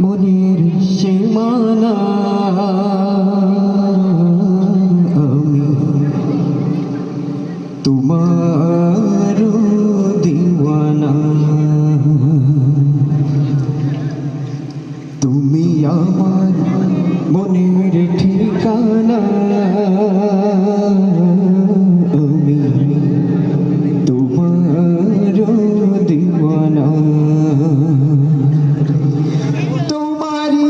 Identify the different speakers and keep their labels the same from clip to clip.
Speaker 1: মনের সীমানা আমি তোমার দিওয়ানা তুমি আমার মনের ঠিকানা আমি তোমার দিওয়ানা তোমারি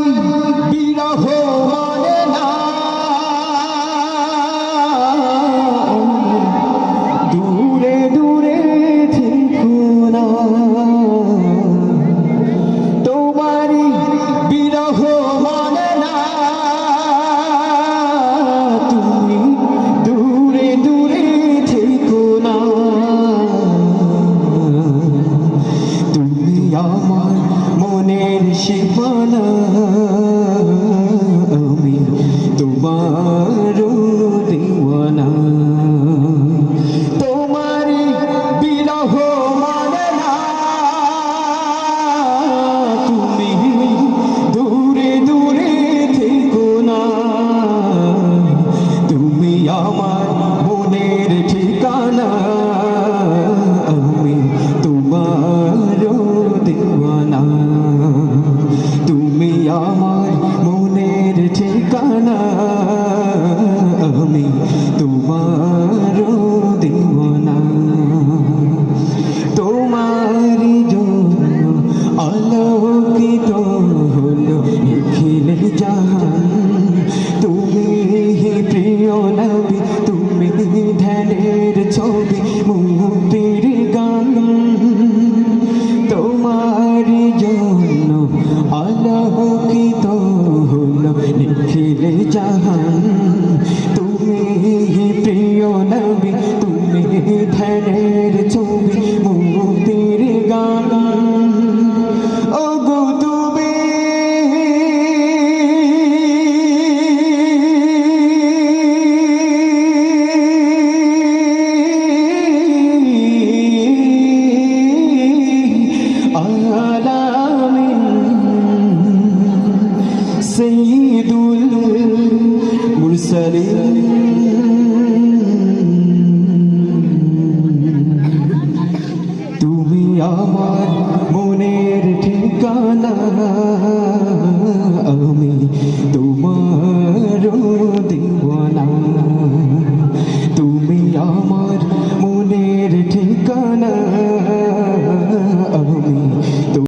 Speaker 1: বিরহ মানে না দূরে দূরে থেকো না তোমারি বিরহ মানে না তুমি দূরে দূরে থেকো না তুমি আমার মনের সীমানা আমি তোমার দিওয়ানা তোমার বিরহ মানে না তুমি দূরে দূরে থেকো না তুমি আমার মনের ঠিকানা আমি তোমার দিওয়ানা তুমি আমার মনের ঠিকানা আমি তোমার দিওয়ানা তোমার জন্য আলোকিত হলো নিখিল জাহান তুমি প্রিয় নবী তুমি ধ্যানের ছবি মুক্তির গান তোমার জন্য আলোকিত হলো নিখিল জাহান তুমি প্রিয় নবী তুমি ধ্যানের ছবি মুক্তির গান ওগো তুমি سيد المرسلين